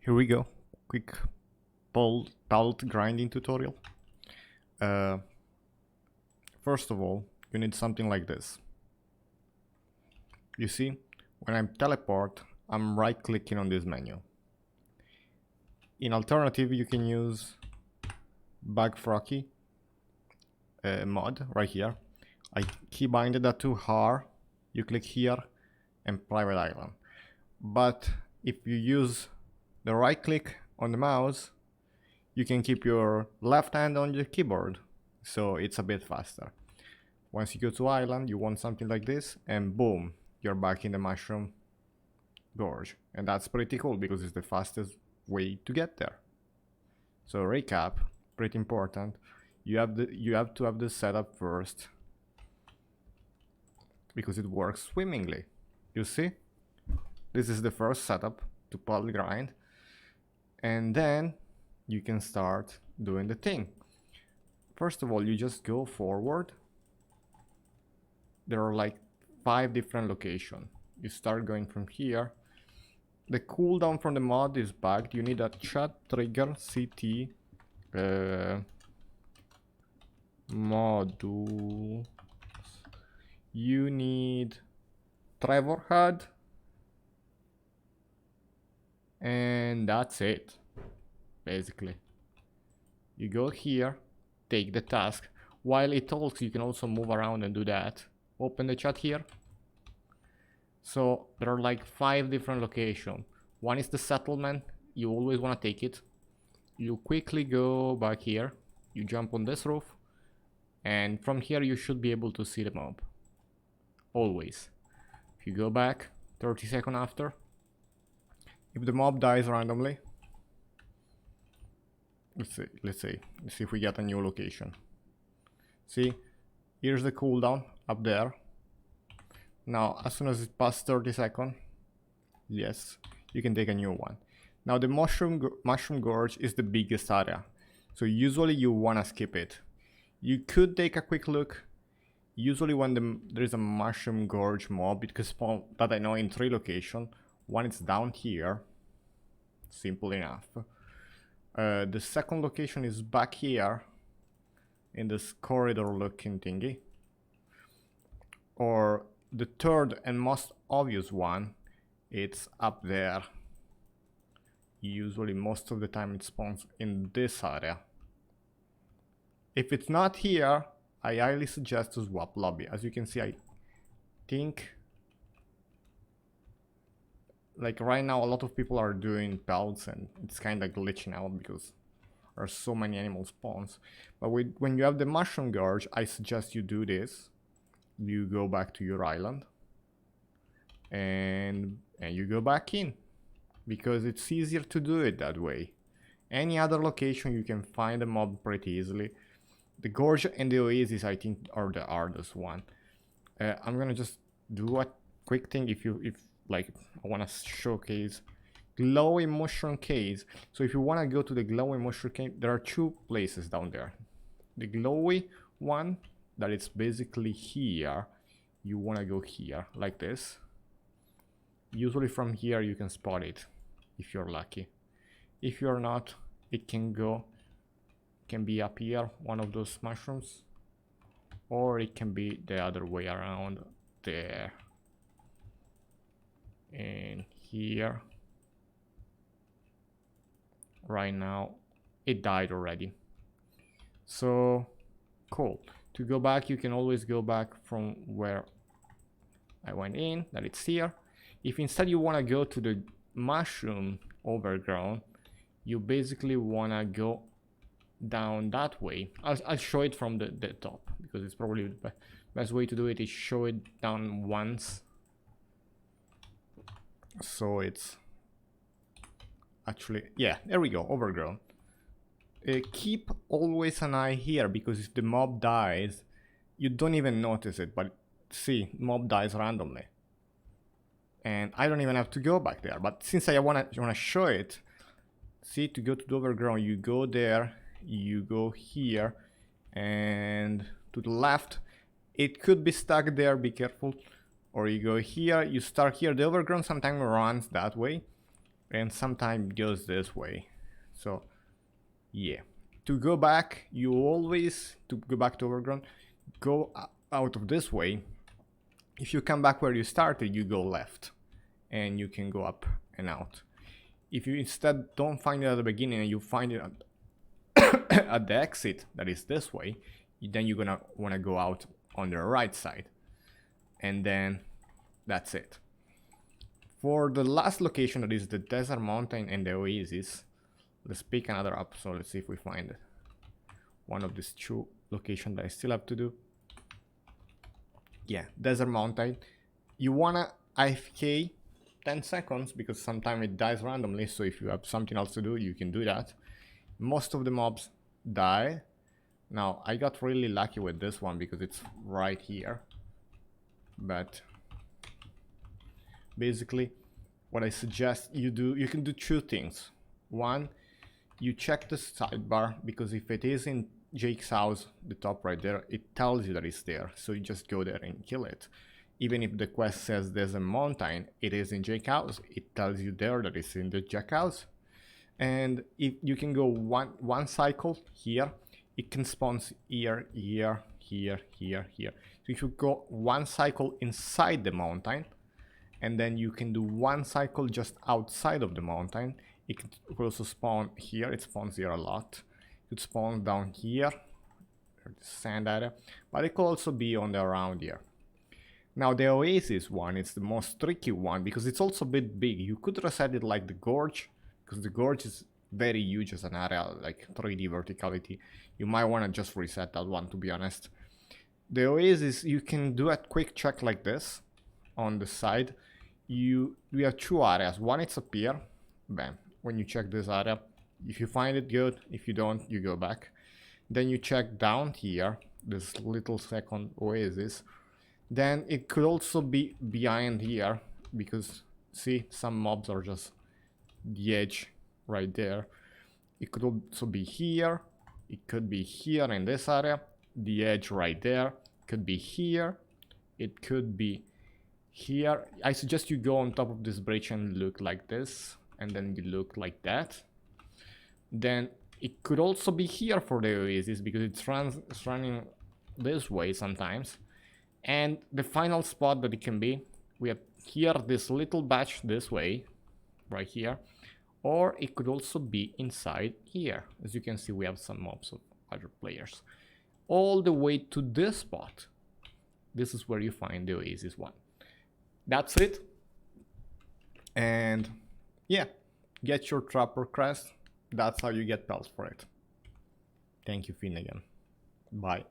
Here we go. Quick pelt grinding tutorial. First of all, you need something like this. You see, when I teleport, I'm right clicking on this menu. In alternative, you can use Bug Froggy mod right here. I keybinded that to R. You click here and private island. But if you use the right click on the mouse, you can keep your left hand on the keyboard, so it's a bit faster. Once you go to island, you want something like this, and boom, you're back in the mushroom gorge. And that's pretty cool because it's the fastest way to get there. So recap, pretty important. You have to have this setup first because it works swimmingly. You see? This is the first setup to pelt grind. And then you can start doing the thing. First of all, you just go forward. There are like 5 different locations. You start going from here. The cooldown from the mod is bugged. You need a chat trigger CT module. You need Trevor HUD. And that's it. Basically. You go here, take the task. While it talks, you can also move around and do that. Open the chat here. So there are like 5 different locations. One is the settlement. You always want to take it. You quickly go back here. You jump on this roof. And from here you should be able to see the mob. Always. If you go back 30 seconds after. If the mob dies randomly. Let's see if we get a new location. See, here's the cooldown up there. Now, as soon as it passes 30 seconds, yes, you can take a new one. Now, the mushroom gorge is the biggest area, so usually you wanna skip it. You could take a quick look. Usually, when there is a mushroom gorge mob, it can spawn, that I know, in 3 locations. One is down here. Simple enough. The second location is back here in this corridor looking thingy. Or the third and most obvious one, it's up there. Usually most of the time it spawns in this area. If it's not here, I highly suggest to swap lobby. As you can see, I think like right now a lot of people are doing pelts and it's kind of glitching out because there are so many animal spawns. But when you have the mushroom gorge, I suggest you do this. You go back to your island and you go back in because it's easier to do it that way. Any other location you can find a mob pretty easily. The gorge and the oasis I think are the hardest one. I'm gonna just do a quick thing if like I want to showcase glowing mushroom caves. So if you want to go to the glowing mushroom cave, there are 2 places down there. The glowy one that is basically here, you want to go here like this. Usually from here you can spot it if you're lucky. If you're not, it can be up here, one of those mushrooms, or it can be the other way around there. And here right now it died already, so cool. To go back, you can always go back from where I went in, that it's here. If instead you want to go to the mushroom overground, you basically want to go down that way. I'll show it from the top because it's probably the best way to do it is show it down once. So it's actually, yeah, there we go, overgrown. Keep always an eye here because if the mob dies, you don't even notice it, but see, mob dies randomly. And I don't even have to go back there, but since I wanna show it, see, to go to the overgrown, you go there, you go here, and to the left, it could be stuck there, be careful. Or you go here, you start here, the overground sometimes runs that way. and sometimes goes this way. So yeah, to go back, you always, to go back to overgrown, go out of this way. If you come back where you started, you go left and you can go up and out. If you instead don't find it at the beginning and you find it at the exit, that is this way, then you're gonna want to go out on the right side, and then that's it. For the last location, that is the desert mountain and the oasis, let's pick another up. So let's see if we find it. One of these two locations that I still have to do. Yeah, desert mountain. You wanna AFK 10 seconds because sometimes it dies randomly, so if you have something else to do, you can do that. Most of the mobs die. Now, I got really lucky with this one because it's right here. But basically, what I suggest you do, you can do two things. One, you check the sidebar, because if it is in Jake's house, the top right there, it tells you that it's there. So you just go there and kill it. Even if the quest says there's a mountain, it is in Jake's house. It tells you there that it's in the Jack house. And if you can go one cycle here, it can spawn here, here, here, here, here. So if you go one cycle inside the mountain, and then you can do one cycle just outside of the mountain, it could also spawn here. It spawns here a lot. It could spawn down here, the sand area, but it could also be on the around here. Now the oasis one is the most tricky one because it's also a bit big. You could reset it like the gorge, because the gorge is very huge as an area, like 3D verticality. You might want to just reset that one, to be honest. The oasis, you can do a quick check like this on the side. We have two areas. One is up here, bam. When you check this area, if you find it, good. If you don't, you go back. Then you check down here, this little second oasis. Then it could also be behind here, because see, some mobs are just the edge right there. It could also be here. It could be here in this area. The edge right there. Could be here. It could be here. I suggest you go on top of this bridge and look like this, and then you look like that. Then it could also be here for the oasis, because it's running this way sometimes. And the final spot that it can be, we have here this little batch this way, right here. Or it could also be inside here. As you can see, we have some mobs of other players. All the way to this spot. This is where you find the oasis one. That's it. And yeah, get your trapper crest. That's how you get pelts for it. Thank you, Finn, again. Bye.